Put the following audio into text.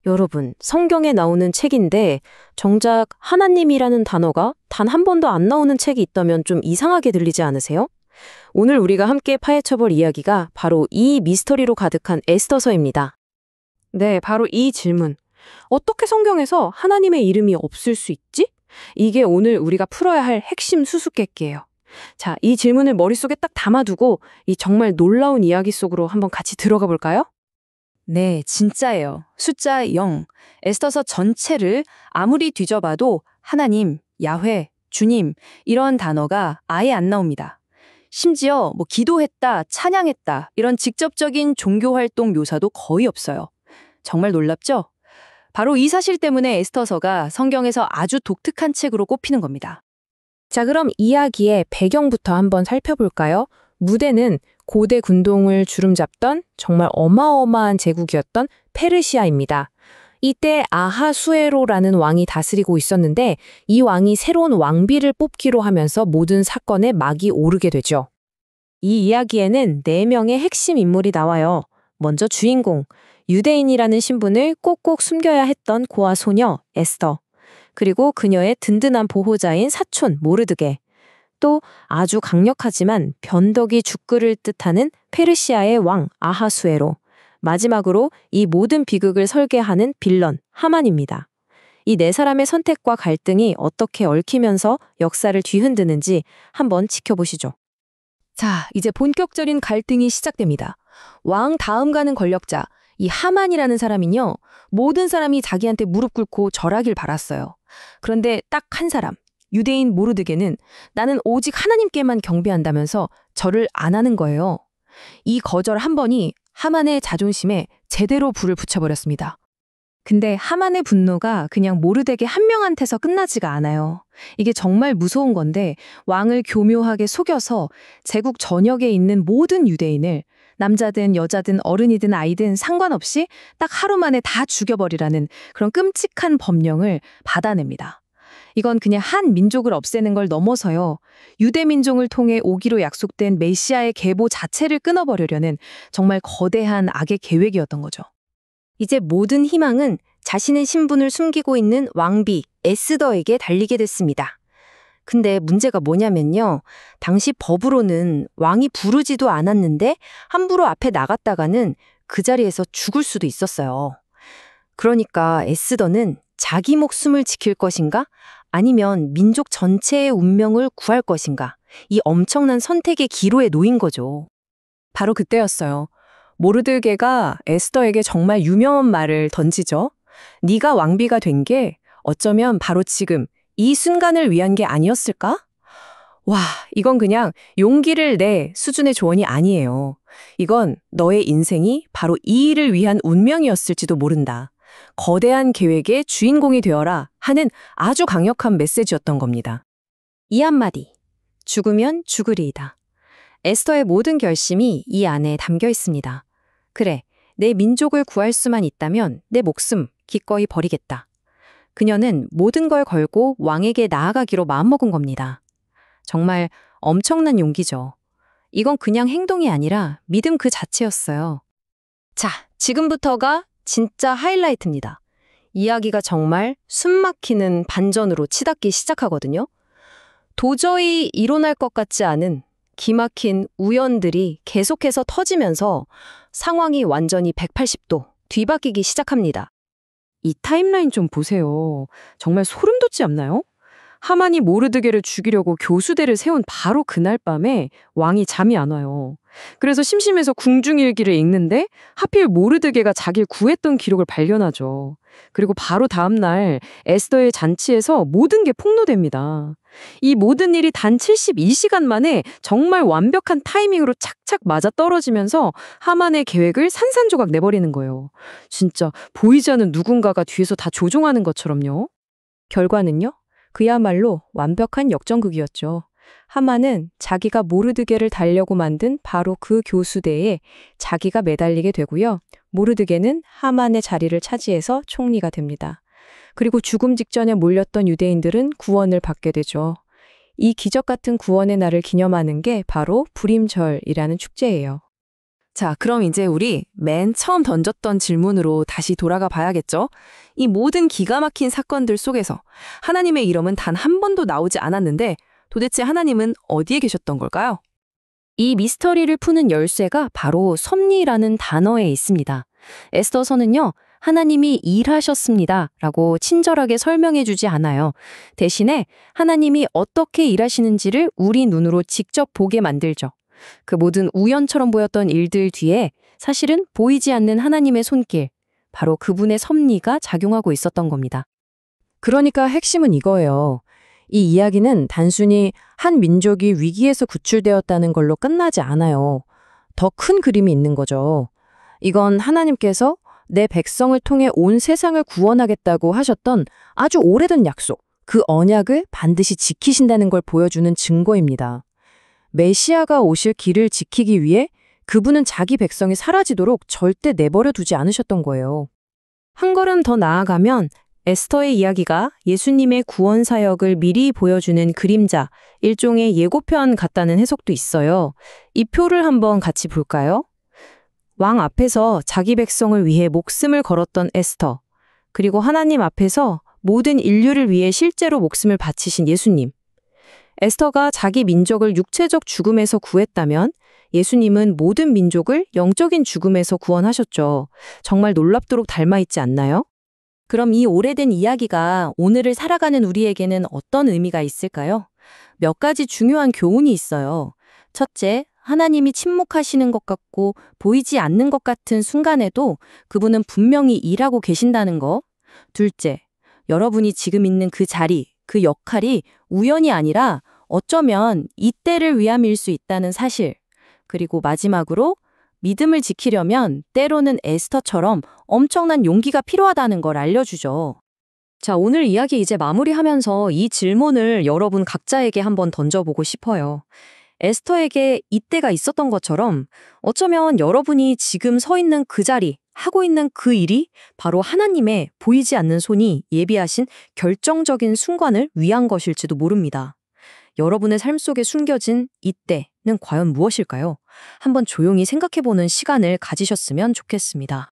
여러분, 성경에 나오는 책인데 정작 하나님이라는 단어가 단 한 번도 안 나오는 책이 있다면 좀 이상하게 들리지 않으세요? 오늘 우리가 함께 파헤쳐볼 이야기가 바로 이 미스터리로 가득한 에스더서입니다. 네, 바로 이 질문. 어떻게 성경에서 하나님의 이름이 없을 수 있지? 이게 오늘 우리가 풀어야 할 핵심 수수께끼예요. 자, 이 질문을 머릿속에 딱 담아두고 이 정말 놀라운 이야기 속으로 한번 같이 들어가 볼까요? 네, 진짜예요. 숫자 0. 에스더서 전체를 아무리 뒤져봐도 하나님, 야훼, 주님 이런 단어가 아예 안 나옵니다. 심지어 기도했다, 찬양했다 이런 직접적인 종교 활동 묘사도 거의 없어요. 정말 놀랍죠? 바로 이 사실 때문에 에스더서가 성경에서 아주 독특한 책으로 꼽히는 겁니다. 자, 그럼 이야기의 배경부터 한번 살펴볼까요? 무대는 고대 군동을 주름잡던 정말 어마어마한 제국이었던 페르시아입니다. 이때 아하수에로라는 왕이 다스리고 있었는데 이 왕이 새로운 왕비를 뽑기로 하면서 모든 사건에 막이 오르게 되죠. 이 이야기에는 4명의 핵심 인물이 나와요. 먼저 주인공, 유대인이라는 신분을 꼭꼭 숨겨야 했던 고아 소녀 에스더, 그리고 그녀의 든든한 보호자인 사촌 모르드게, 또 아주 강력하지만 변덕이 죽글을 뜻하는 페르시아의 왕 아하수에로, 마지막으로 이 모든 비극을 설계하는 빌런 하만입니다. 이 4사람의 선택과 갈등이 어떻게 얽히면서 역사를 뒤흔드는지 한번 지켜보시죠. 자, 이제 본격적인 갈등이 시작됩니다. 왕 다음 가는 권력자, 이 하만이라는 사람은요, 모든 사람이 자기한테 무릎 꿇고 절하길 바랐어요. 그런데 딱 한 사람, 유대인 모르드게는 나는 오직 하나님께만 경배한다면서 절을 안 하는 거예요. 이 거절 한 번이 하만의 자존심에 제대로 불을 붙여버렸습니다. 근데 하만의 분노가 그냥 모르드게 한 명한테서 끝나지가 않아요. 이게 정말 무서운 건데 왕을 교묘하게 속여서 제국 전역에 있는 모든 유대인을 남자든 여자든 어른이든 아이든 상관없이 딱 하루 만에 다 죽여버리라는 그런 끔찍한 법령을 받아냅니다. 이건 그냥 한 민족을 없애는 걸 넘어서요. 유대 민족을 통해 오기로 약속된 메시아의 계보 자체를 끊어버리려는 정말 거대한 악의 계획이었던 거죠. 이제 모든 희망은 자신의 신분을 숨기고 있는 왕비 에스더에게 달리게 됐습니다. 근데 문제가 뭐냐면요. 당시 법으로는 왕이 부르지도 않았는데 함부로 앞에 나갔다가는 그 자리에서 죽을 수도 있었어요. 그러니까 에스더는 자기 목숨을 지킬 것인가? 아니면 민족 전체의 운명을 구할 것인가? 이 엄청난 선택의 기로에 놓인 거죠. 바로 그때였어요. 모르드게가 에스더에게 정말 유명한 말을 던지죠. 네가 왕비가 된 게 어쩌면 바로 지금 이 순간을 위한 게 아니었을까? 와, 이건 그냥 용기를 내 수준의 조언이 아니에요. 이건 너의 인생이 바로 이 일을 위한 운명이었을지도 모른다. 거대한 계획의 주인공이 되어라 하는 아주 강력한 메시지였던 겁니다. 이 한마디, 죽으면 죽으리이다. 에스더의 모든 결심이 이 안에 담겨 있습니다. 그래, 내 민족을 구할 수만 있다면 내 목숨 기꺼이 버리겠다. 그녀는 모든 걸 걸고 왕에게 나아가기로 마음먹은 겁니다. 정말 엄청난 용기죠. 이건 그냥 행동이 아니라 믿음 그 자체였어요. 자, 지금부터가 진짜 하이라이트입니다. 이야기가 정말 숨막히는 반전으로 치닫기 시작하거든요. 도저히 일어날 것 같지 않은 기막힌 우연들이 계속해서 터지면서 상황이 완전히 180도 뒤바뀌기 시작합니다. 이 타임라인 좀 보세요. 정말 소름 돋지 않나요? 하만이 모르드게를 죽이려고 교수대를 세운 바로 그날 밤에 왕이 잠이 안 와요. 그래서 심심해서 궁중일기를 읽는데 하필 모르드게가 자기를 구했던 기록을 발견하죠. 그리고 바로 다음 날 에스더의 잔치에서 모든 게 폭로됩니다. 이 모든 일이 단 72시간 만에 정말 완벽한 타이밍으로 착착 맞아떨어지면서 하만의 계획을 산산조각 내버리는 거예요. 진짜 보이지 않는 누군가가 뒤에서 다 조종하는 것처럼요. 결과는요? 그야말로 완벽한 역전극이었죠. 하만은 자기가 모르드게를 달려고 만든 바로 그 교수대에 자기가 매달리게 되고요. 모르드게는 하만의 자리를 차지해서 총리가 됩니다. 그리고 죽음 직전에 몰렸던 유대인들은 구원을 받게 되죠. 이 기적 같은 구원의 날을 기념하는 게 바로 불임절이라는 축제예요. 자, 그럼 이제 우리 맨 처음 던졌던 질문으로 다시 돌아가 봐야겠죠? 이 모든 기가 막힌 사건들 속에서 하나님의 이름은 단 한 번도 나오지 않았는데 도대체 하나님은 어디에 계셨던 걸까요? 이 미스터리를 푸는 열쇠가 바로 섭리라는 단어에 있습니다. 에스더서는요, 하나님이 일하셨습니다 라고 친절하게 설명해 주지 않아요. 대신에 하나님이 어떻게 일하시는지를 우리 눈으로 직접 보게 만들죠. 그 모든 우연처럼 보였던 일들 뒤에 사실은 보이지 않는 하나님의 손길, 바로 그분의 섭리가 작용하고 있었던 겁니다. 그러니까 핵심은 이거예요. 이 이야기는 단순히 한 민족이 위기에서 구출되었다는 걸로 끝나지 않아요. 더 큰 그림이 있는 거죠. 이건 하나님께서 내 백성을 통해 온 세상을 구원하겠다고 하셨던 아주 오래된 약속, 그 언약을 반드시 지키신다는 걸 보여주는 증거입니다. 메시아가 오실 길을 지키기 위해 그분은 자기 백성이 사라지도록 절대 내버려 두지 않으셨던 거예요. 한 걸음 더 나아가면 에스더의 이야기가 예수님의 구원 사역을 미리 보여주는 그림자, 일종의 예고편 같다는 해석도 있어요. 이 표를 한번 같이 볼까요? 왕 앞에서 자기 백성을 위해 목숨을 걸었던 에스더, 그리고 하나님 앞에서 모든 인류를 위해 실제로 목숨을 바치신 예수님. 에스더가 자기 민족을 육체적 죽음에서 구했다면 예수님은 모든 민족을 영적인 죽음에서 구원하셨죠. 정말 놀랍도록 닮아있지 않나요? 그럼 이 오래된 이야기가 오늘을 살아가는 우리에게는 어떤 의미가 있을까요? 몇 가지 중요한 교훈이 있어요. 첫째, 하나님이 침묵하시는 것 같고 보이지 않는 것 같은 순간에도 그분은 분명히 일하고 계신다는 거. 둘째, 여러분이 지금 있는 그 자리, 그 역할이 우연이 아니라 어쩌면 이때를 위함일 수 있다는 사실. 그리고 마지막으로 믿음을 지키려면 때로는 에스더처럼 엄청난 용기가 필요하다는 걸 알려주죠. 자, 오늘 이야기 이제 마무리하면서 이 질문을 여러분 각자에게 한번 던져보고 싶어요. 에스더에게 이때가 있었던 것처럼 어쩌면 여러분이 지금 서 있는 그 자리, 하고 있는 그 일이 바로 하나님의 보이지 않는 손이 예비하신 결정적인 순간을 위한 것일지도 모릅니다. 여러분의 삶 속에 숨겨진 이때는 과연 무엇일까요? 한번 조용히 생각해보는 시간을 가지셨으면 좋겠습니다.